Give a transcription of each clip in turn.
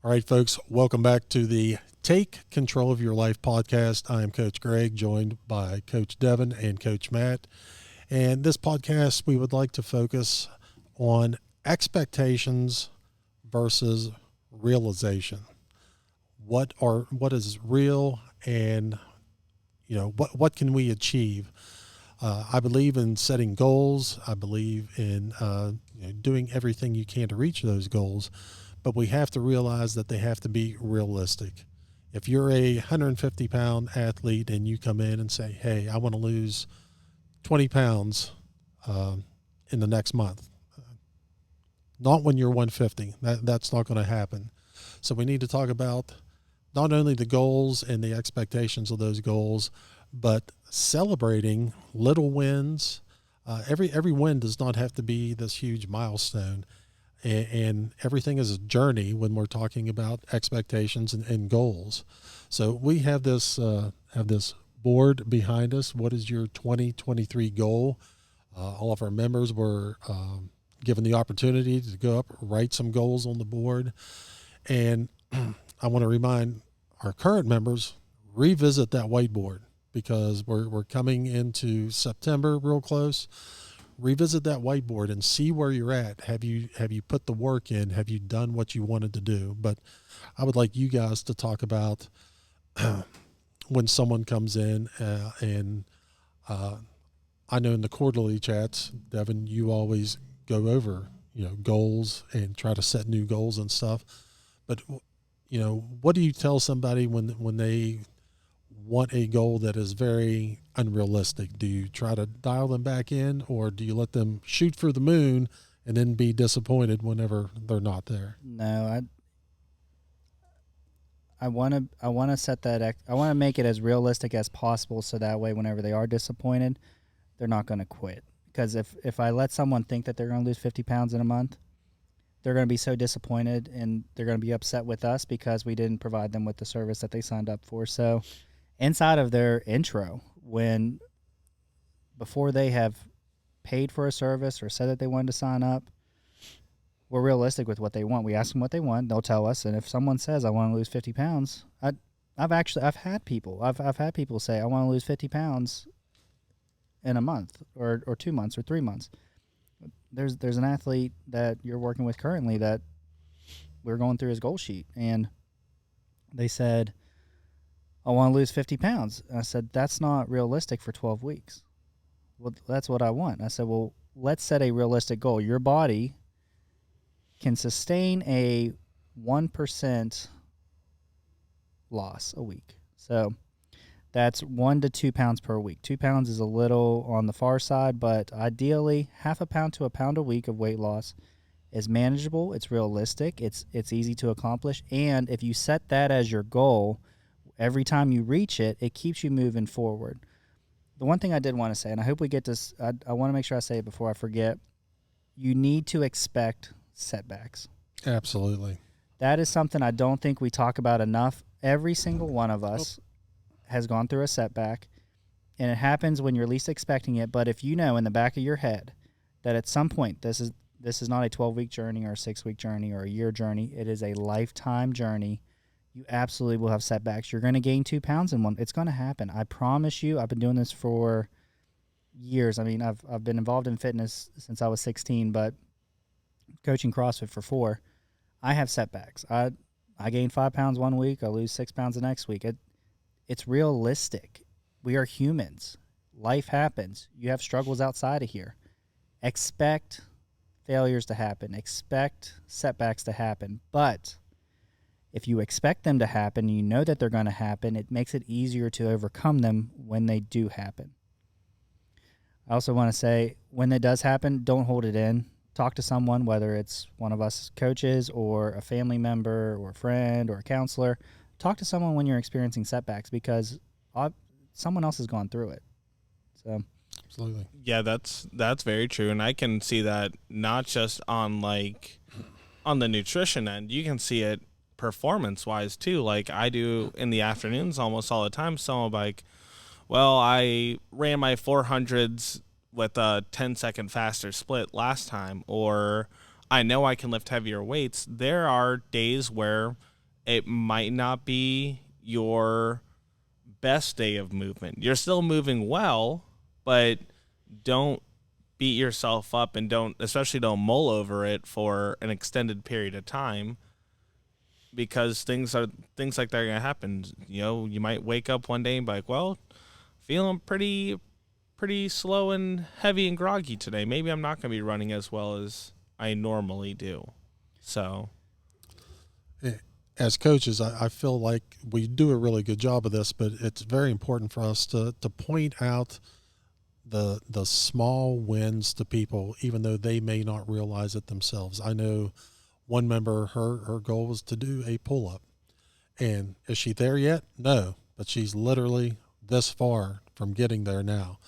All right, folks, welcome back to the Take Control of Your Life podcast. I am Coach Greg, joined by Coach Devan and Coach Matt. And this podcast, we would like to focus on expectations versus realization. What is real, and what can we achieve? I believe in setting goals. I believe in doing everything you can to reach those goals. But we have to realize that they have to be realistic. If you're a 150-pound athlete and you come in and say, hey, I want to lose 20 pounds in the next month, not when you're 150. That's not going to happen. So we need to talk about not only the goals and the expectations of those goals, but celebrating little wins. Every win does not have to be this huge milestone. And everything is a journey when we're talking about expectations and goals. So we have this board behind us. What is your 2023 goal? All of our members were given the opportunity to go up, write some goals on the board. And I want to remind our current members, revisit that whiteboard, because we're coming into September real close. Revisit that whiteboard and see where you're at. Have you put the work in? Have you done what you wanted to do? But I would like you guys to talk about when someone comes in and I know in the quarterly chats, Devan, you always go over goals and try to set new goals and stuff. But what do you tell somebody when they want a goal that is very unrealistic? Do you try to dial them back in, or do you let them shoot for the moon and then be disappointed whenever they're not there? No, I want to set that. I want to make it as realistic as possible, so that way, whenever they are disappointed, they're not going to quit. Because if I let someone think that they're going to lose 50 pounds in a month, they're going to be so disappointed and they're going to be upset with us because we didn't provide them with the service that they signed up for. So inside of their intro, before they have paid for a service or said that they wanted to sign up, we're realistic with what they want. We ask them what they want, they'll tell us. And if someone says, I want to lose 50 pounds, I've had people say, I want to lose 50 pounds in a month or 2 months or 3 months. There's an athlete that you're working with currently that we're going through his goal sheet, and they said, I want to lose 50 pounds. And I said, that's not realistic for 12 weeks. Well, that's what I want. I said, well, let's set a realistic goal. Your body can sustain a 1% loss a week. So that's 1 to 2 pounds per week. 2 pounds is a little on the far side, but ideally, half a pound to a pound a week of weight loss is manageable. It's realistic. It's easy to accomplish. And if you set that as your goal, every time you reach it, it keeps you moving forward. The one thing I did want to say, and I hope we get this, I want to make sure I say it before I forget, you need to expect setbacks. Absolutely. That is something I don't think we talk about enough. Every single one of us has gone through a setback, and it happens when you're least expecting it. But if you know in the back of your head that at some point this is not a 12-week journey or a 6-week journey or a year journey, it is a lifetime journey, you absolutely will have setbacks. You're going to gain 2 pounds in one. It's going to happen. I promise you. I've been doing this for years. I mean, I've been involved in fitness since I was 16, but coaching CrossFit for 4. I have setbacks. I gain 5 pounds one week. I lose 6 pounds the next week. It's realistic. We are humans. Life happens. You have struggles outside of here. Expect failures to happen. Expect setbacks to happen. But if you expect them to happen, you know that they're going to happen, it makes it easier to overcome them when they do happen. I also want to say, when it does happen, don't hold it in. Talk to someone, whether it's one of us coaches or a family member or a friend or a counselor. Talk to someone when you're experiencing setbacks, because someone else has gone through it. So, absolutely. Yeah, that's very true, and I can see that not just on the nutrition end. You can see it performance-wise too. Like I do in the afternoons almost all the time. Someone like, well, I ran my 400s with a 10-second faster split last time, or I know I can lift heavier weights. There are days where it might not be your best day of movement. You're still moving well, but don't beat yourself up and don't mull over it for an extended period of time, because things like that are going to happen. You might wake up one day and be like, well, feeling pretty slow and heavy and groggy today. Maybe I'm not going to be running as well as I normally do. So as coaches, I feel like we do a really good job of this, but it's very important for us to point out the small wins to people, even though they may not realize it themselves. I know one member, her goal was to do a pull-up. And is she there yet? No, but she's literally this far from getting there now.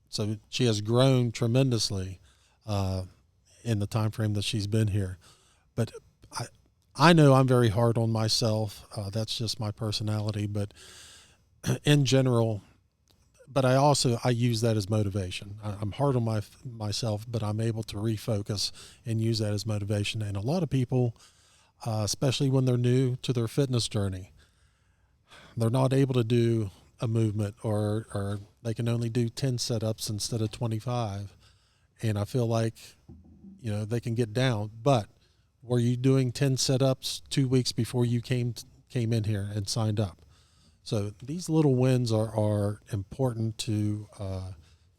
So she has grown tremendously in the time frame that she's been here. But I know I'm very hard on myself. That's just my personality. But in general, but I use that as motivation. I'm hard on myself, but I'm able to refocus and use that as motivation. And a lot of people, especially when they're new to their fitness journey, they're not able to do a movement, or they can only do 10 setups instead of 25. And I feel like, they can get down. But were you doing 10 setups 2 weeks before you came in here and signed up? So these little wins are important to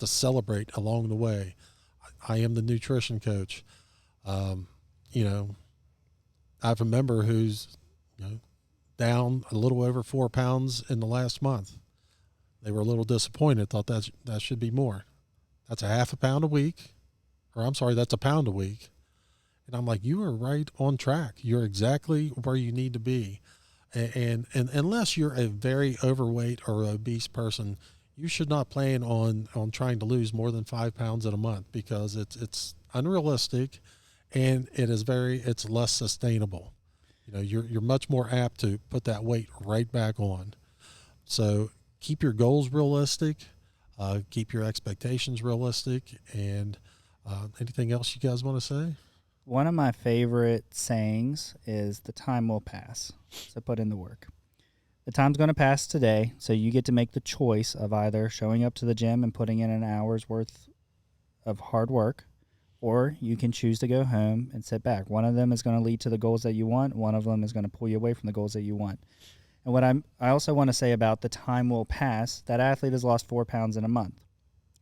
celebrate along the way. I am the nutrition coach. I have a member who's down a little over 4 pounds in the last month. They were a little disappointed, thought that should be more. That's a half a pound a week, that's a pound a week. And I'm like, you are right on track. You're exactly where you need to be. And unless you're a very overweight or obese person, you should not plan on trying to lose more than 5 pounds in a month, because it's unrealistic, and it's less sustainable. You're much more apt to put that weight right back on. So keep your goals realistic, keep your expectations realistic, and anything else you guys want to say? One of my favorite sayings is the time will pass. So put in the work. The time's going to pass today, so you get to make the choice of either showing up to the gym and putting in an hour's worth of hard work, or you can choose to go home and sit back. One of them is going to lead to the goals that you want. One of them is going to pull you away from the goals that you want. And what I also want to say about the time will pass, that athlete has lost 4 pounds in a month.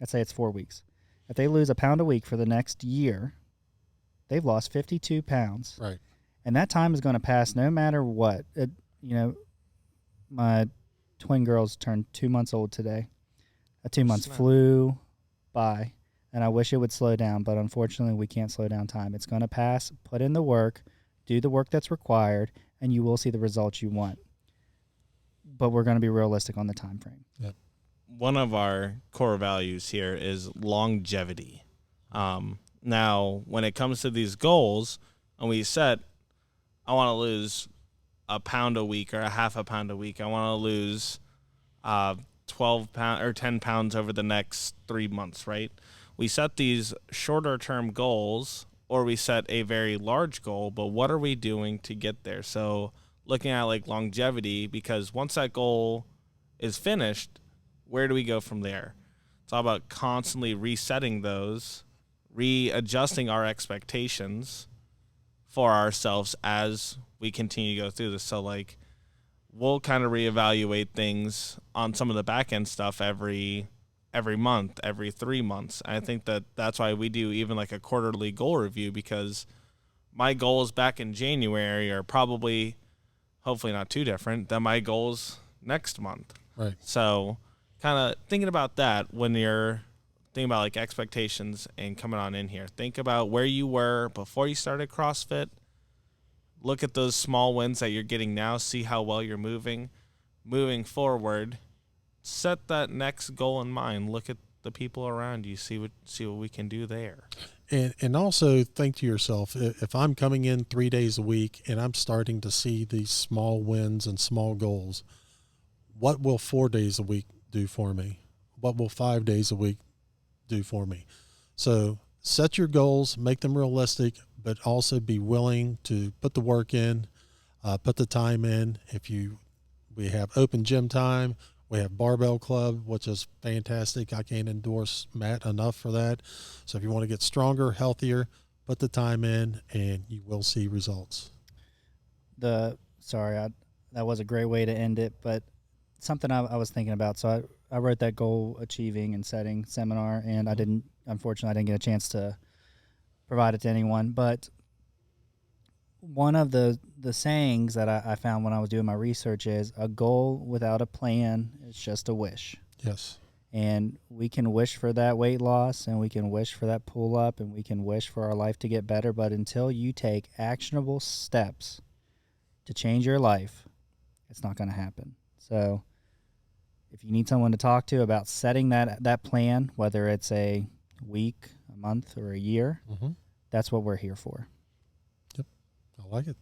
Let's say it's 4 weeks. If they lose a pound a week for the next year, they've lost 52 pounds. Right. And that time is going to pass no matter what. My twin girls turned 2 months old today. 2 months flew by, and I wish it would slow down, but unfortunately we can't slow down time. It's going to pass. Put in the work, do the work that's required, and you will see the results you want. But we're going to be realistic on the time frame. Yep. One of our core values here is longevity. Now, when it comes to these goals, and we set, I want to lose a pound a week or a half a pound a week. I want to lose 12 pounds or 10 pounds over the next 3 months, right? We set these shorter term goals, or we set a very large goal, but what are we doing to get there? So looking at like longevity, because once that goal is finished, where do we go from there? It's all about constantly resetting those, readjusting our expectations for ourselves as we continue to go through this. So like we'll kind of reevaluate things on some of the back end stuff every month, every 3 months. And I think that's why we do even like a quarterly goal review, because my goals back in January are probably, hopefully not too different than my goals next month. Right. So kind of thinking about that when you're thinking about like expectations and coming on in here. Think about where you were before you started CrossFit. Look at those small wins that you're getting now. See how well you're moving. Moving forward, set that next goal in mind. Look at the people around you. See what we can do there. And also think to yourself, if I'm coming in 3 days a week and I'm starting to see these small wins and small goals, what will 4 days a week do for me? What will 5 days a week do for me? So set your goals, make them realistic, but also be willing to put the work in, Put the time in. We have open gym time. We have barbell club, which is fantastic. I can't endorse Matt enough for that. So if you want to get stronger, healthier, put the time in, and you will see results. That was a great way to end it, but something I was thinking about. So I wrote that goal achieving and setting seminar, and unfortunately, I didn't get a chance to provide it to anyone. But one of the sayings that I found when I was doing my research is a goal without a plan is just a wish. Yes. And we can wish for that weight loss, and we can wish for that pull up, and we can wish for our life to get better. But until you take actionable steps to change your life, it's not going to happen. So if you need someone to talk to about setting that plan, whether it's a week, a month, or a year, that's what we're here for. Yep. I like it.